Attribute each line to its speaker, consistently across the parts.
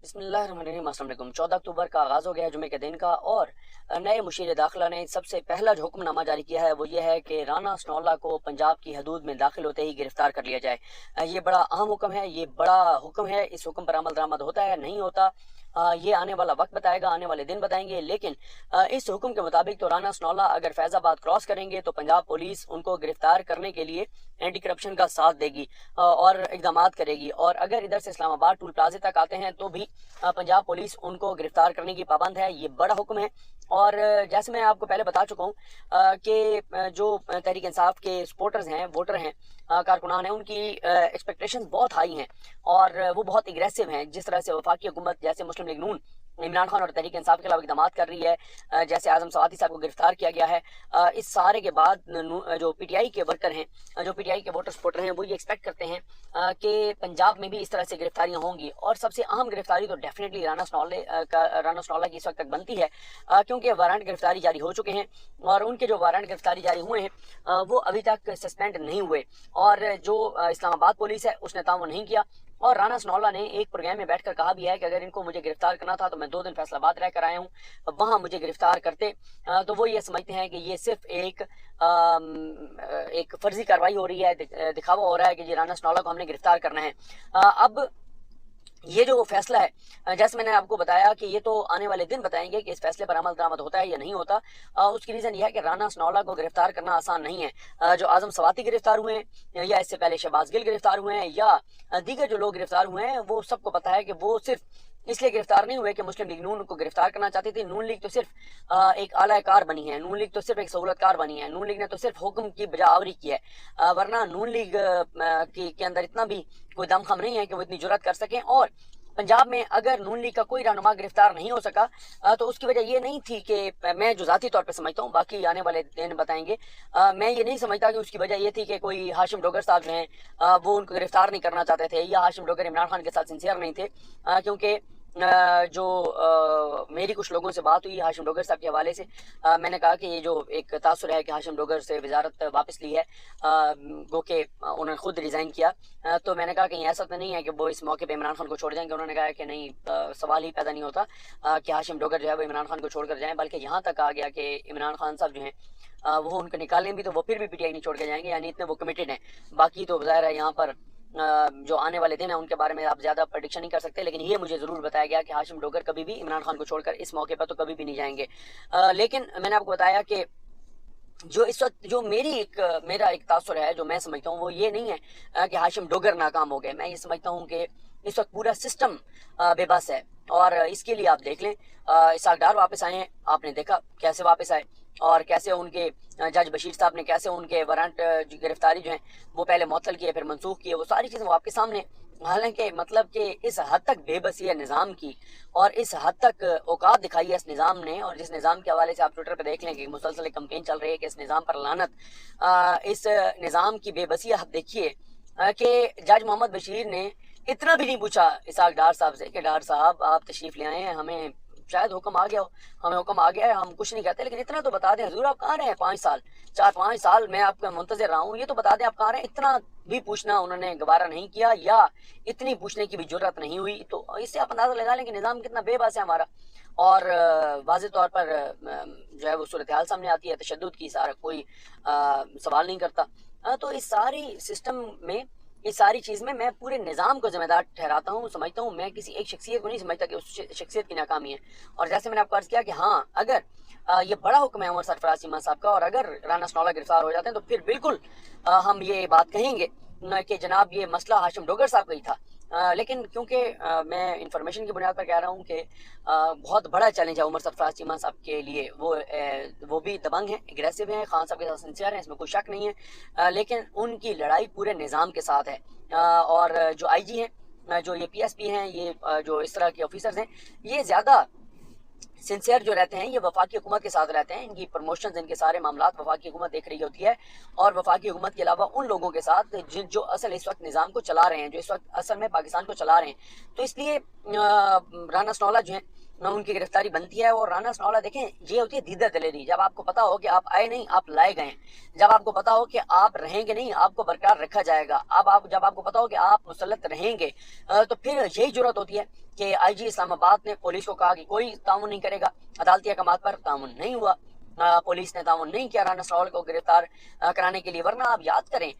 Speaker 1: बिस्मिल्लाहिर्रहमानिर्रहीम। अस्सलाम वालेकुम। 14 अक्टूबर का आगाज़ हो गया है जुमे के दिन का, और नए मुशीर दाखिला ने सबसे पहला जो हुक्मनामा जारी किया है वो ये है कि राना स्नौला को पंजाब की हदूद में दाखिल होते ही गिरफ्तार कर लिया जाए। ये बड़ा अहम हुक्म है, ये बड़ा हुक्म है। इस हुक्म पर अमल दरामद होता है नहीं होता, ये आने वाला वक्त बताएगा, आने वाले दिन बताएंगे। लेकिन इस हुक्म के मुताबिक तो राना स्नौला अगर फैज़ाबाद क्रॉस करेंगे तो पंजाब पुलिस उनको गिरफ्तार करने के लिए एंटी करप्शन का साथ देगी और इकदाम करेगी। और अगर इधर से इस्लामाबाद टूल प्लाजे तक आते हैं तो भी पंजाब पुलिस उनको गिरफ्तार करने की पाबंद है। ये बड़ा हुक्म है। और जैसे मैं आपको पहले बता चुका हूँ कि जो तहरीक इंसाफ के सपोर्टर्स हैं, वोटर हैं, कारकुनान हैं, उनकी एक्सपेक्टेशंस बहुत हाई हैं और वो बहुत एग्रेसिव हैं। जिस तरह से वफाकी हुकूमत जैसे मुस्लिम लीग नून इमरान खान और तहरीक इंसाफ के खिलाफ इकदाम कर रही है, जैसे आजम सवाती साहब को गिरफ्तार किया गया है, इस सारे के बाद जो पीटीआई के वर्कर हैं, जो पीटीआई के वोटर सपोर्टर हैं, वो ये एक्सपेक्ट करते हैं कि पंजाब में भी इस तरह से गिरफ्तारियां होंगी। और सबसे अहम गिरफ्तारी तो डेफिनेटली राना स्नौला की इस वक्त तक बनती है, क्योंकि वारंट गिरफ्तारी जारी हो चुके हैं और उनके जो वारंट गिरफ्तारी जारी हुए हैं वो अभी तक सस्पेंड नहीं हुए। और जो इस्लामाबाद पुलिस है उसने ताउन नहीं किया। और राना स्नौला ने एक प्रोग्राम में बैठकर कहा भी है कि अगर इनको मुझे गिरफ्तार करना था तो मैं 2 दिन फैसलाबाद रह कर आया हूँ, वहाँ मुझे गिरफ्तार करते। तो वो ये समझते हैं कि ये सिर्फ एक फर्जी कार्रवाई हो रही है, दिखावा हो रहा है कि जी राना स्नौला को हमने गिरफ्तार करना है। अब ये जो फैसला है, जैसे मैंने आपको बताया कि ये तो आने वाले दिन बताएंगे कि इस फैसले पर अमल दरामद होता है या नहीं होता। उसकी रीज़न ये है कि राना स्नौला को गिरफ्तार करना आसान नहीं है। जो आजम सवाती गिरफ्तार हुए हैं या इससे पहले शहबाज गिल गिरफ्तार हुए हैं या दीगर जो लोग गिरफ्तार हुए हैं, वो सबको पता है कि वो सिर्फ इसलिए गिरफ्तार नहीं हुए कि मुस्लिम लीग नून को गिरफ्तार करना चाहती थी। नून लीग तो सिर्फ एक आलाकार बनी है, नून लीग तो सिर्फ एक सहूलतकार बनी है, नून लीग ने तो सिर्फ हुक्म की बजावरी की है। वरना नून लीग के अंदर इतना भी कोई दमखम नहीं है कि वो इतनी जुर्रत कर सकें। और पंजाब में अगर नून लीग का कोई रहनुमा गिरफ्तार नहीं हो सका तो उसकी वजह ये नहीं थी कि मैं जो जाती तौर पे समझता हूँ, बाकी आने वाले दिन बताएंगे, मैं ये नहीं समझता कि उसकी वजह ये थी कि कोई हाशिम डोगर साहब जो हैं वो उनको गिरफ्तार नहीं करना चाहते थे या हाशिम डोगर इमरान खान के साथ सिंसियर नहीं थे। क्योंकि मेरी कुछ लोगों से बात हुई हाशिम डोगर साहब के हवाले से, मैंने कहा कि ये जो एक तासुर है कि हाशिम डोगर से वजारत वापस ली है, गो के उन्होंने खुद रिज़ाइन किया, तो मैंने कहा कि ऐसा तो नहीं है कि वो इस मौके पे इमरान खान को छोड़ जाएंगे। उन्होंने कहा कि नहीं, सवाल ही पैदा नहीं होता कि हाशिम डोगर जो है वो इमरान खान को छोड़ कर जाएँ, बल्कि यहाँ तक आ गया कि इमरान खान साहब जो हैं वो उनको निकालें भी तो वो फिर भी पीटीआई नहीं छोड़ के जाएंगे, यानी इतने वो कमिटेड हैं। बाकी तो ज़ाहिर है यहाँ पर जो आने वाले दिन हैं उनके बारे में आप ज़्यादा प्रेडिक्शन नहीं कर सकते, लेकिन ये मुझे ज़रूर बताया गया कि हाशिम डोगर कभी भी इमरान खान को छोड़कर इस मौके पर तो कभी भी नहीं जाएंगे। लेकिन मैंने आपको बताया कि जो इस वक्त जो मेरा एक तासुर है, जो मैं समझता हूँ वो ये नहीं है कि हाशिम डोगर नाकाम हो गए। मैं ये समझता हूँ कि इस वक्त पूरा सिस्टम बेबस है। और इसके लिए आप देख लें, इसहाक डार वापस आए हैं, आपने देखा कैसे वापस आए और कैसे उनके जज बशीर साहब ने कैसे उनके वारंट गिरफ्तारी जो है वो पहले मुअत्तल किए फिर मनसूख किए, वो सारी चीज़ें वो आपके सामने। हालांकि मतलब कि इस हद तक बेबसी है निज़ाम की और इस हद तक औकात दिखाई है इस निज़ाम ने, और जिस निज़ाम के हवाले से आप ट्विटर पर देख लें कि मुसलसल कंपेन चल रही है कि इस निज़ाम पर लानत, इस निज़ाम की बेबसी आप देखिए कि जज मोहम्मद बशीर ने इतना भी नहीं पूछा इसहाक डार साहब से कि डार साहब आप तशरीफ़ ले आए हैं, हमें शायद हुक्म आ गया हो, हमें हुक्म आ गया है, हम कुछ नहीं कहते, लेकिन इतना तो बता दें हजूर आप कहाँ रहे हैं 5 साल, 4-5 साल मैं आपका मुंतजर रहा हूँ, ये तो बता दें आप कहाँ रहे हैं। इतना भी पूछना उन्होंने गवारा नहीं किया या इतनी पूछने की भी जरूरत नहीं हुई। तो इससे आप अंदाजा लगा लें कि निज़ाम कितना बेबस है हमारा। और वाज़ेह तौर पर जो है वो सूरत हाल सामने आती है तशद्दुद की, सारा कोई सवाल नहीं करता। तो इस सारी सिस्टम में, इस सारी चीज़ में मैं पूरे निज़ाम को जिम्मेदार ठहराता हूँ, समझता हूँ। मैं किसी एक शख्सियत को नहीं समझता कि उस शख्सियत की नाकामी है। और जैसे मैंने आपको अर्ज़ किया कि हाँ, अगर ये बड़ा हुक्म है उमर सरफराज चीमा साहब का और अगर राना स्नौला गिरफ्तार हो जाते हैं तो फिर बिल्कुल हम ये बात कहेंगे कि जनाब ये मसला हाशिम डोगर साहब का ही था। लेकिन क्योंकि मैं इंफॉर्मेशन की बुनियाद पर कह रहा हूँ कि बहुत बड़ा चैलेंज है उमर सरफराज चीमा साहब के लिए। वो भी दबंग हैं, एग्रेसिव हैं, खान साहब के साथ सिंसियर हैं, इसमें कोई शक नहीं है। लेकिन उनकी लड़ाई पूरे निज़ाम के साथ है। और जो आईजी हैं, जो ये पीएसपी हैं, ये जो इस तरह के ऑफिसर्स हैं, ये ज़्यादा सिंसियर जो रहते हैं, ये वफाकी हुकूमत के साथ रहते हैं। इनकी प्रमोशंस, इनके सारे मामलात वफाकी हुकूमत देख रही होती है। और वफाकी हुकूमत के अलावा उन लोगों के साथ जो असल इस वक्त निज़ाम को चला रहे हैं, जो इस वक्त असल में पाकिस्तान को चला रहे हैं। तो इसलिए राना स्नौला जो है उनकी गिरफ्तारी बनती है। और राना सनाउल्लाह देखें, ये होती है दीदा दिलेरी, जब आपको पता हो कि आप आए नहीं, आप लाए गए, जब आपको पता हो कि आप रहेंगे नहीं, आपको बरकरार रखा जाएगा, अब जब आपको पता हो कि आप मुसल्लत रहेंगे, तो फिर यही जरूरत होती है कि IG इस्लामाबाद ने पुलिस को कहा कि कोई ताउन नहीं करेगा। अदालती अहकामात पर ताउन नहीं हुआ, पुलिस ने ताउन नहीं किया राना सनाउल्लाह को गिरफ्तार कराने के लिए। वरना आप याद करें,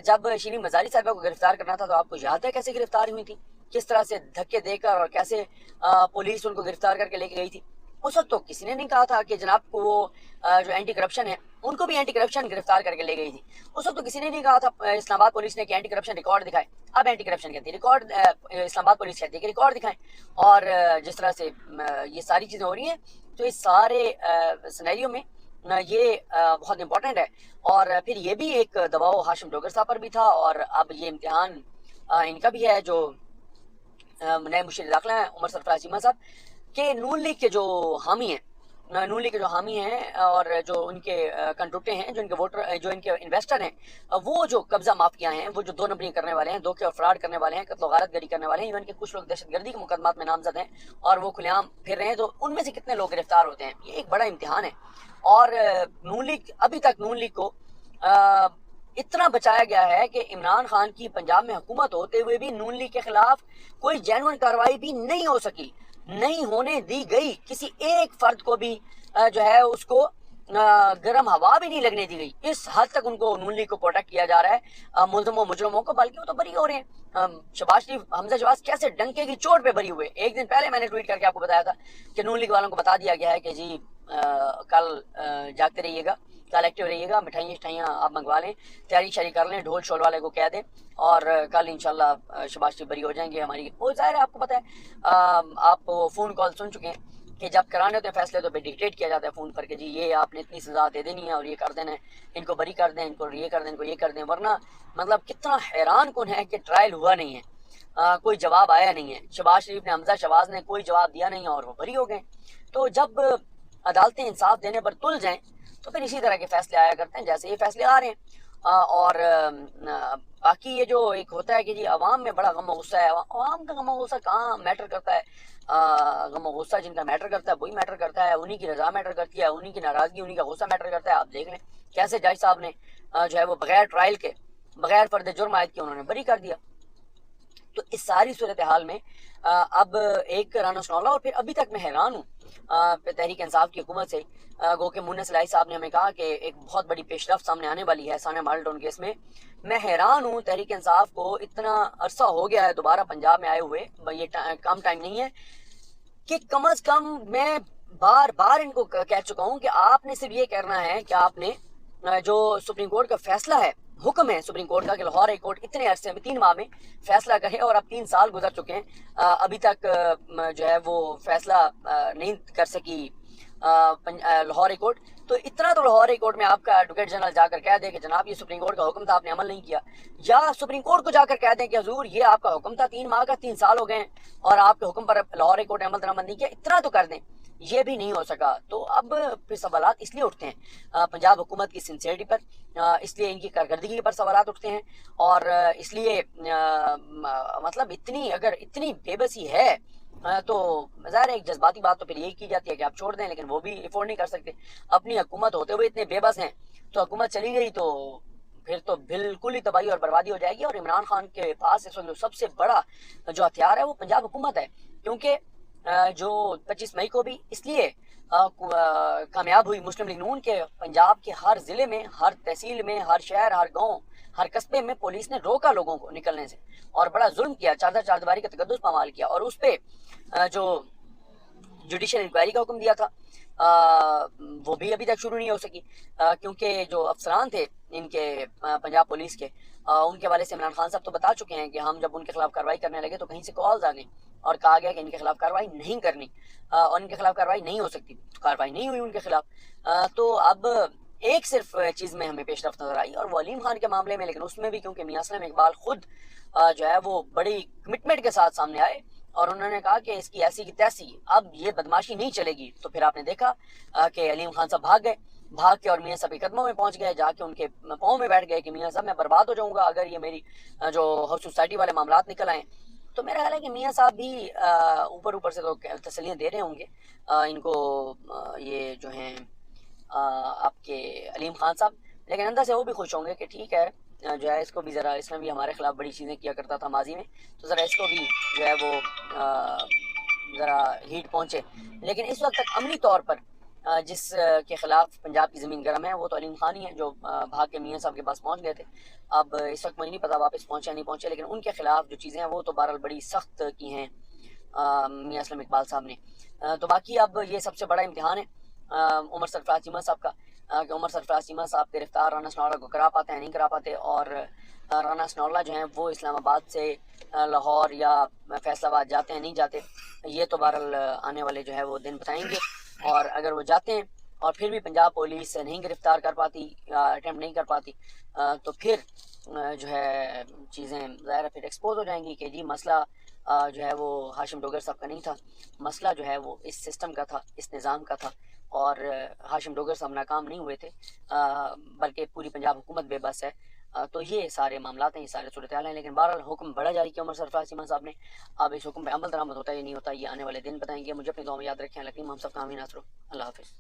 Speaker 1: जब शिरीन मजारी साहबा को गिरफ्तार करना था तो आपको याद है कैसे गिरफ्तार हुई थी, किस तरह से धक्के देकर और कैसे पुलिस उनको गिरफ्तार करके लेके गई थी। उस वक्त तो किसी ने नहीं कहा था कि जनाब को वो जो एंटी करप्शन है उनको भी एंटी करप्शन गिरफ्तार करके ले गई थी। उस वक्त तो किसी ने नहीं कहा था इस्लामाबाद पुलिस ने कि एंटी करप्शन रिकॉर्ड दिखाए। अब एंटी करप्शन कहती है रिकॉर्ड, इस्लामाबाद पुलिस कहती है कि रिकॉर्ड दिखाएं। और जिस तरह से ये सारी चीज़ें हो रही हैं, तो इस सारे सिनेरियो में ये बहुत इंपॉर्टेंट है। और फिर ये भी एक दबाव हाशिम डोगर साहब पर भी था, और अब ये इम्तिहान इनका भी है जो नए मुशीर दाखिला हैं उमर सरफराज चीमा साहब के, नून लीग के जो हामी हैं, नून लीग के जो हामी हैं और जो उनके कंट्रोक्टे हैं, जो इनके वोटर, जो इनके इन्वेस्टर हैं, वो जो कब्जा माफिया हैं, वो जो 2 नंबरी करने वाले हैं, धोखे और फ्रॉड करने वाले हैं, कत्ल गारत गरी करने वाले हैं, इवन के कुछ लोग दहशतगर्दी के मुकदमात में नामजद हैं और वो खुलेआम फिर रहे हैं, तो उनमें से कितने लोग गिरफ्तार होते हैं, ये एक बड़ा इम्तिहान है। और नून लीग, अभी तक नून लीग को इतना बचाया गया है कि इमरान खान की पंजाब में हुकूमत होते हुए भी नून लीग के खिलाफ कोई जेन्युइन कार्रवाई भी नहीं हो सकी, नहीं होने दी गई। किसी एक फर्द को भी जो है उसको गर्म हवा भी नहीं लगने दी गई। इस हद तक उनको नून लीग को प्रोटेक्ट किया जा रहा है मुल्ज़िमों मुजरमों को, बल्कि वो तो बरी हो रहे हैं। शहबाज शरीफ, हमजा शहबाज कैसे डंके की चोट पे बरी हुए। एक दिन पहले मैंने ट्वीट करके आपको बताया था कि नून लीग वालों को बता दिया गया है कि जी कल जागते रहिएगा, कल एक्टिव रहिएगा, मिठाइयाँ आप मंगवा लें, तैयारी शारी कर लें, ढोल शोल वाले को कह दें, और कल इंशाल्लाह शहबाज शरीफ बरी हो जाएंगे हमारी। वो जाहिर है, आपको पता है, आप फ़ोन कॉल सुन चुके हैं कि जब कराने होते हैं फैसले तो डिक्टेट किया जाता है फ़ोन पर कि जी ये आपने इतनी सज़ा दे देनी है और ये कर देना है, इनको बरी कर दें, इनको ये कर दें, इनको ये कर दें। वरना मतलब कितना हैरान कौन है कि ट्रायल हुआ नहीं है, कोई जवाब आया नहीं है। शहबाज शरीफ ने, हमजा शहबाज ने कोई जवाब दिया नहीं और वो बरी हो गए। तो जब अदालतें इंसाफ देने पर तुल जाएं तो फिर इसी तरह के फैसले आया करते हैं जैसे ये फैसले आ रहे हैं। और बाकी ये जो एक होता है कि जी अवाम में बड़ा गम गुस्सा है, अवाम का गम गुस्सा कहाँ मैटर करता है। गम गुस्सा जिनका मैटर करता है वही मैटर करता है, उन्हीं की रजा मैटर करती है, उन्हीं की नाराज़गी, उन्हीं का गुस्सा मैटर करता है। आप देख लें कैसे जज साहब ने जो है वो बगैर ट्रायल के, बगैर फर्द जुर्म आयद के उन्होंने बरी कर दिया। तो इस सारी सूरत हाल में अब एक राना सनाउल्लाह, और फिर अभी तक मैं हैरान हूँ तहरीक इंसाफ की हुकूमत से, गो के मुन्ना सलाई साहब ने हमें कहा कि एक बहुत बड़ी पेशरफ्त सामने आने वाली है सानिया मॉडल टाउन केस में। मैं हैरान हूँ, तहरीक इंसाफ को इतना अरसा हो गया है दोबारा पंजाब में आए हुए, ये कम टाइम नहीं है कि कम अज कम मैं बार बार इनको कह चुका हूँ कि आपने सिर्फ ये करना है कि आपने जो सुप्रीम कोर्ट का फैसला है, हुक्म है सुप्रीम कोर्ट का कि लाहौर हाई कोर्ट इतने अरसे में 3 माह में फैसला करे, और अब 3 साल गुजर चुके हैं, अभी तक जो है वो फैसला नहीं कर सकी लाहौर हाई कोर्ट। तो इतना तो लाहौर हाई कोर्ट में आपका एडवोकेट जनरल जाकर कह दे कि जनाब ये सुप्रीम कोर्ट का हुक्म था, आपने अमल नहीं किया, या सुप्रीम कोर्ट को जाकर कह दें कि हुजूर ये आपका हुक्म था 3 माह का, 3 साल हो गए और आपके हुक्म पर लाहौर हाई कोर्ट ने अमल दरामद नहीं किया, इतना तो कर दें। ये भी नहीं हो सका। तो अब फिर सवालात इसलिए उठते हैं पंजाब हुकूमत की सिंसियरिटी पर, इसलिए इनकी कारकर्दगी पर सवालात उठते हैं, और इसलिए मतलब अगर इतनी बेबसी है तो ज़ाहिर है एक जज्बाती बात तो फिर यही की जाती है कि आप छोड़ दें, लेकिन वो भी अफोर्ड नहीं कर सकते। अपनी हुकूमत होते हुए इतने बेबस हैं, तो हुकूमत चली गई तो फिर तो बिल्कुल ही तबाही और बर्बादी हो जाएगी। और इमरान खान के पास इस वक्त जो सबसे बड़ा जो हथियार है वो पंजाब हुकूमत है, क्योंकि जो 25 मई को भी इसलिए कामयाब हुई मुस्लिम लीग नून के पंजाब के हर ज़िले में, हर तहसील में, हर शहर, हर गांव, हर कस्बे में पुलिस ने रोका लोगों को निकलने से, और बड़ा जुल्म किया, चारदीवारी का तकद्दुस पामाल किया, और उस पर जो जुडिशल इंक्वायरी का हुक्म दिया था वो भी अभी तक शुरू नहीं हो सकी, क्योंकि जो अफसरान थे इनके पंजाब पुलिस के, उनके वाले से इमरान खान साहब तो बता चुके हैं कि हम जब उनके खिलाफ कार्रवाई करने लगे तो कहीं से कॉल्स आ गई और कहा गया कि इनके खिलाफ कार्रवाई नहीं करनी, और इनके खिलाफ कार्रवाई नहीं हो सकती, तो कार्रवाई नहीं हुई उनके खिलाफ। तो अब एक सिर्फ चीज़ में हमें पेशरफ्त नजर आई, और वो अलीम खान के मामले में, लेकिन उसमें भी क्योंकि मियां सलीम इकबाल खुद जो है वो बड़ी कमिटमेंट के साथ सामने आए और उन्होंने कहा कि इसकी ऐसी की तैसी अब ये बदमाशी नहीं चलेगी, तो फिर आपने देखा कि अलीम खान साहब भाग के और मियां साहब के कदमों में पहुंच गए, जाके उनके पाँव में बैठ गए कि मियां साहब मैं बर्बाद हो जाऊंगा अगर ये मेरी जो हाउस सोसाइटी वाले मामलात निकल आए। تو میرا خیال ہے کہ میاں صاحب بھی اوپر اوپر سے تو تسلیاں دے رہے ہوں گے ان کو، یہ جو ہیں آپ کے علیم خان صاحب، لیکن اندر سے وہ بھی خوش ہوں گے کہ ٹھیک ہے جو ہے اس کو بھی ذرا، اس میں بھی ہمارے خلاف بڑی چیزیں کیا کرتا تھا ماضی میں، تو ذرا اس کو بھی جو ہے وہ ذرا ہیٹ پہنچے۔ لیکن اس وقت تک عملی طور پر جس کے خلاف پنجاب کی زمین گرم ہے وہ تو علیم خان ہی ہیں، جو بھاگ کے میاں صاحب کے پاس پہنچ گئے تھے۔ اب اس وقت مجھے نہیں پتا واپس پہنچے نہیں پہنچے، لیکن ان کے خلاف جو چیزیں ہیں وہ تو بہرحال بڑی سخت کی ہیں میاں اسلم اقبال صاحب نے۔ تو باقی اب یہ سب سے بڑا امتحان ہے عمر سرفراز چیمہ صاحب کا، کہ عمر سرفراز چیمہ صاحب گرفتار رانا ثناءاللہ کو کرا پاتے ہیں نہیں کرا پاتے، اور رانا ثناءاللہ جو ہیں وہ اسلام آباد سے لاہور یا فیصل آباد جاتے ہیں نہیں جاتے، یہ تو بہرحال آنے والے جو ہے وہ دن بتائیں گے۔ اور اگر وہ جاتے ہیں اور پھر بھی پنجاب پولیس نہیں گرفتار کر پاتی یا اٹیمپٹ نہیں کر پاتی، تو پھر جو ہے چیزیں ظاہر پھر ایکسپوز ہو جائیں گی کہ جی مسئلہ جو ہے وہ ہاشم ڈوگر صاحب کا نہیں تھا، مسئلہ جو ہے وہ اس سسٹم کا تھا، اس نظام کا تھا، اور ہاشم ڈوگر صاحب ناکام نہیں ہوئے تھے بلکہ پوری پنجاب حکومت بے بس ہے۔ تو یہ سارے معاملات ہیں، یہ سارے صورتحال ہیں، لیکن بہرحال حکم بڑا جاری کیا عمر سرفراز چیمہ صاحب نے۔ اب اس حکم پہ عمل درآمد ہوتا ہے یا نہیں ہوتا، یہ آنے والے دن بتائیں گے۔ مجھے اپنی دعا میں یاد رکھیں۔ لکیم ہم سب کا آمین آسرو۔ اللہ حافظ۔